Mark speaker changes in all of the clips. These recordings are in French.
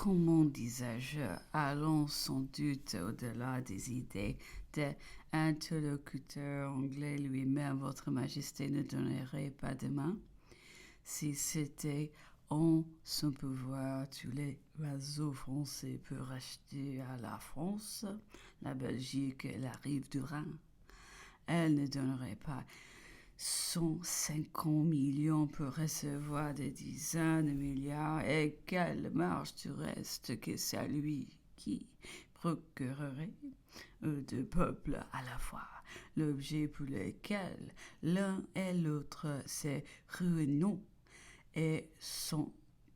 Speaker 1: Comment disais-je, allons sans doute au-delà des idées de interlocuteur anglais lui-même, Votre Majesté ne donnerait pas de main. Si c'était en son pouvoir, tous les oiseaux français pour racheter à la France, la Belgique et la rive du Rhin. Elle ne donnerait pas 150 millions pour recevoir des dizaines de milliards, et quelle marge du reste que c'est lui qui procurerait aux deux peuples à la fois l'objet pour lequel l'un et l'autre se ruinons et sont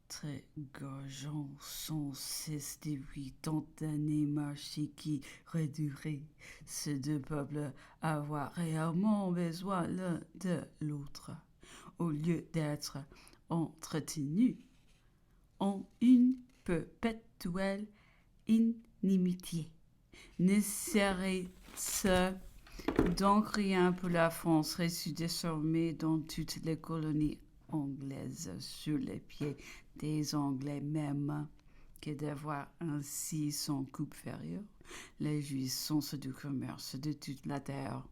Speaker 1: très gorgeants sans cesse des 80 années marchées qui réduiraient ces deux peuples à avoir réellement besoin l'un de l'autre, au lieu d'être entretenus en une perpétuelle inimitié. Ne serait-ce donc rien pour la France, reçue désormais dans toutes les colonies anglaises sur les pieds des Anglais même, que d'avoir ainsi son coupe inférieur les jouissances du commerce de toute la terre?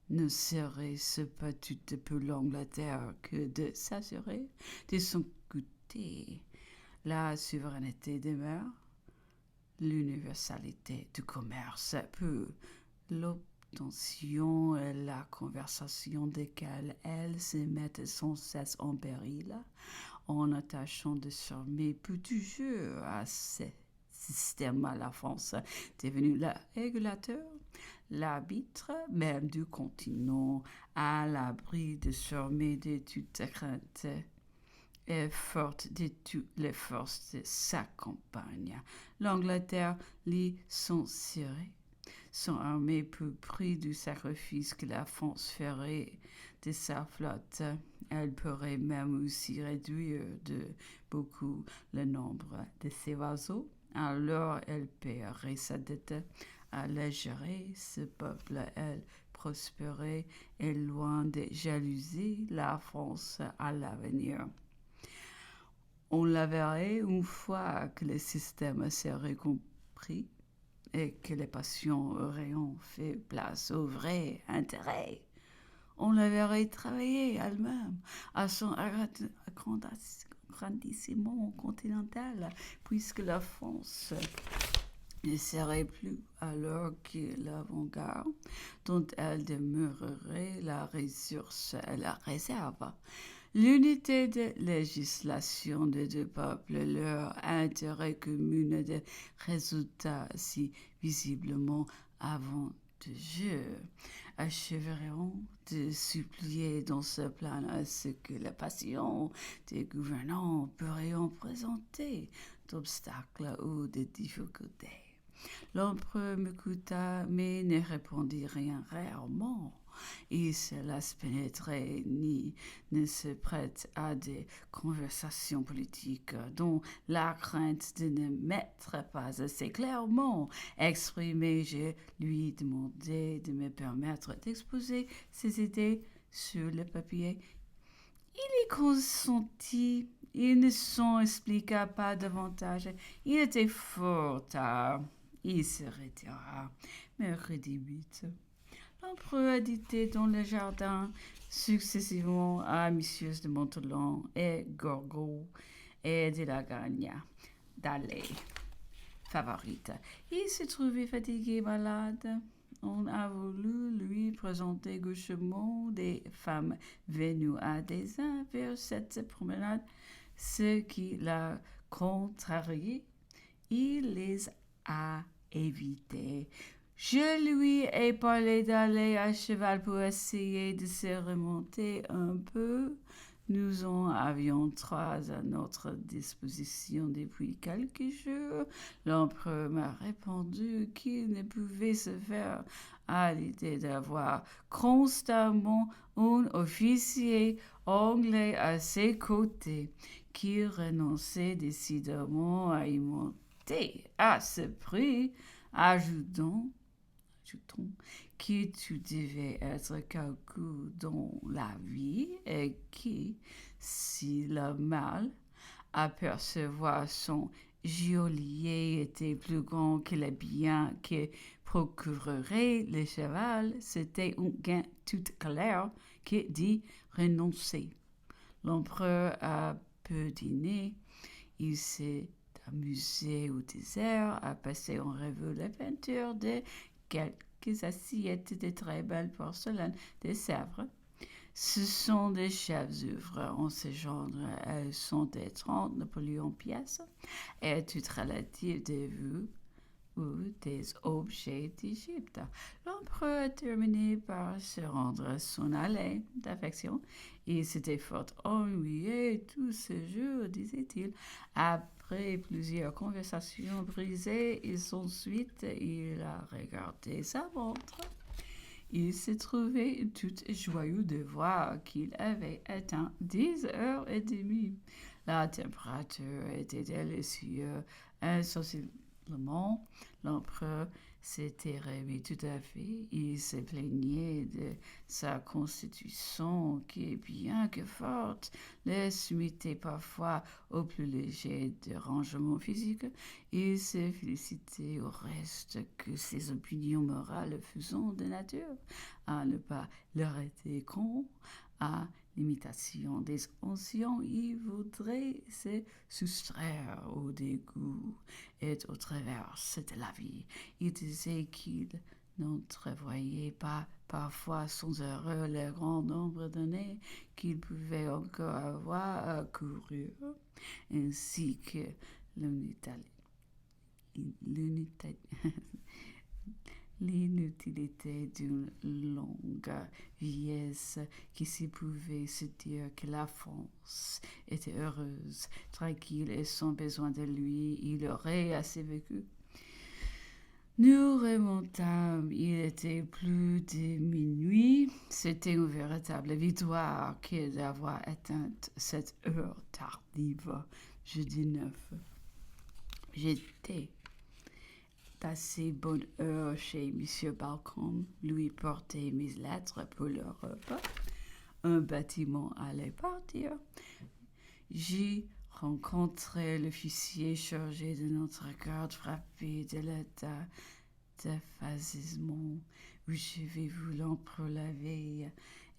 Speaker 1: Ne serait-ce pas tout pour l'Angleterre que de s'assurer de son côté la souveraineté des mers, l'universalité du commerce pour l'obtention et la conversation desquelles elles se mettent sans cesse en péril, en attachant désormais pour toujours à ce système à la France, devenu le régulateur, l'arbitre même du continent, à l'abri désormais de toute crainte et forte de toutes les forces de sa campagne. L'Angleterre licencierait son armée pour prix du sacrifice que la France ferait de sa flotte. Elle pourrait même aussi réduire de beaucoup le nombre de ses oiseaux. Alors elle paierait sa dette, allégerait ce peuple, elle prospérerait et loin de jalouser la France à l'avenir. On la verrait une fois que le système serait compris et que les passions auraient fait place au vrai intérêt. On la verrait travailler elle-même à son agrandissement continental, puisque la France ne serait plus alors que l'avant-garde dont elle demeurerait la ressource et la réserve. L'unité de législation des deux peuples, leur intérêt commun de résultats si visiblement avantageux, acheveront de supplier dans ce plan à ce que la passion des gouvernants pourrait en présenter d'obstacles ou de difficultés. L'empereur m'écouta, mais ne répondit rien réellement. Il se laisse pénétrer ni ne se prête à des conversations politiques dont la crainte de ne m'être pas assez clairement exprimée. Je lui demandai de me permettre d'exposer ses idées sur le papier. Il y consentit. Il ne s'en expliqua pas davantage. Il était fort tard. Il se retira mercredi 8. L'empereur dictait dans le jardin successivement à Messieurs de Montalon et Gorgo et de la Gagne d'aller favorite. Il se trouvait fatigué, malade. On a voulu lui présenter gauchement des femmes venues à dessein vers cette promenade, ce qui l'a contrarié. Il les a évités. Je lui ai parlé d'aller à cheval pour essayer de se remonter un peu. Nous en avions 3 à notre disposition depuis quelques jours. L'empereur m'a répondu qu'il ne pouvait se faire à l'idée d'avoir constamment un officier anglais à ses côtés, qu'il renonçait décidément à y monter à ce prix, ajoutant que tu devais être quelque dans la vie et qui, si le mal apercevoir son geôlier était plus grand que le bien que procurerait le cheval, c'était un gain tout clair qui dit renoncer. L'empereur a peu dîné, il s'est amusé au désert, a passé en revue la peinture de quelques assiettes de très belle porcelaine de Sèvres. Ce sont des chefs-d'œuvre en ce genre. Elles sont des 30 Napoléons pièces et toutes relatives des vues ou des objets d'Égypte. L'empereur a terminé par se rendre à son allée d'affection. Il s'était fort ennuyé tout ce jour, disait-il. Après plusieurs conversations brisées, et ensuite il a regardé sa montre. Il s'est trouvé tout joyeux de voir qu'il avait atteint 10h30. La température était délicieuse. Insensiblement, l'empereur s'était remis tout à fait. Il se plaignait de sa constitution qui, bien que forte, le soumettait parfois au plus léger dérangement physique. Il se félicitait au reste que ses opinions morales faisant de nature à ne pas l'arrêter con, à l'imitation des anciens, il voudrait se soustraire au dégoût et au travers de la vie. Il disait qu'il n'entrevoyait pas parfois sans erreur le grand nombre d'années qu'il pouvait encore avoir à courir, ainsi que l'inutilité d'une longue vieillesse qui s'y pouvait se dire que la France était heureuse, tranquille et sans besoin de lui, il aurait assez vécu. Nous remontâmes, il était plus de minuit. C'était une véritable victoire que d'avoir atteint cette heure tardive, jeudi 9. J'étais d'assez bonne heure chez M. Balcom, lui porter mes lettres pour le repas. Un bâtiment allait partir. J'y rencontrai l'officier chargé de notre garde frappé de l'état d'aphaisement où j'avais vu l'empereur la veille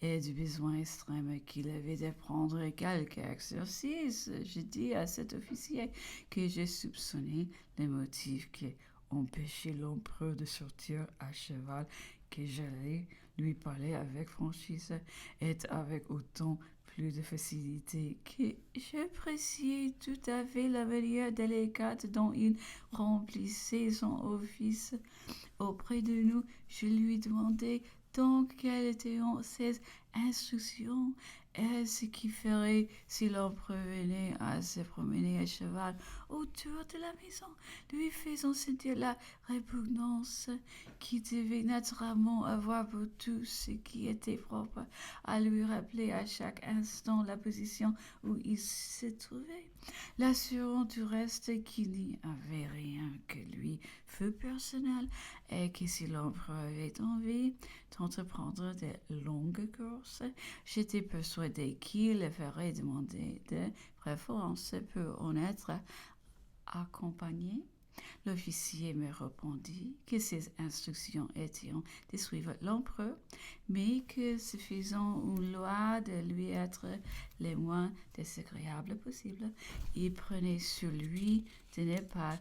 Speaker 1: et du besoin extrême qu'il avait de prendre quelque exercice. J'ai dit à cet officier que j'ai soupçonné les motifs qui empêchaient l'empereur de sortir à cheval, que j'allais lui parler avec franchise et avec autant plus de facilité, que j'appréciais tout à fait la manière délicate dont il remplissait son office auprès de nous. Je lui demandai donc quelles étaient ses instructions et ce qu'il ferait si l'empereur venait à se promener à cheval autour de la maison, lui faisant sentir la répugnance qui devait naturellement avoir pour tout ce qui était propre à lui rappeler à chaque instant la position où il se trouvait, l'assurant du reste qu'il n'y avait rien que lui feu personnel et que si l'empereur avait envie d'entreprendre de longues courses, j'étais persuadé qu'il le ferait demander de préférence pour en être accompagné. L'officier me répondit que ses instructions étaient de suivre l'empereur, mais que se faisant une loi de lui être le moins désagréable possible, il prenait sur lui de ne pas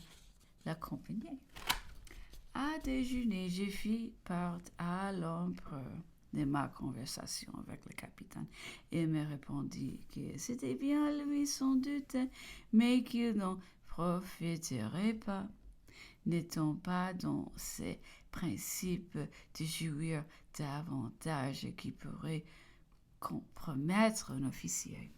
Speaker 1: l'accompagner. À déjeuner, je fis part à l'empereur de ma conversation avec le capitaine. Il me répondit que c'était bien lui sans doute, mais qu'il n'en profiterait pas, n'étant pas dans ses principes de jouir d'avantages qui pourraient compromettre un officier.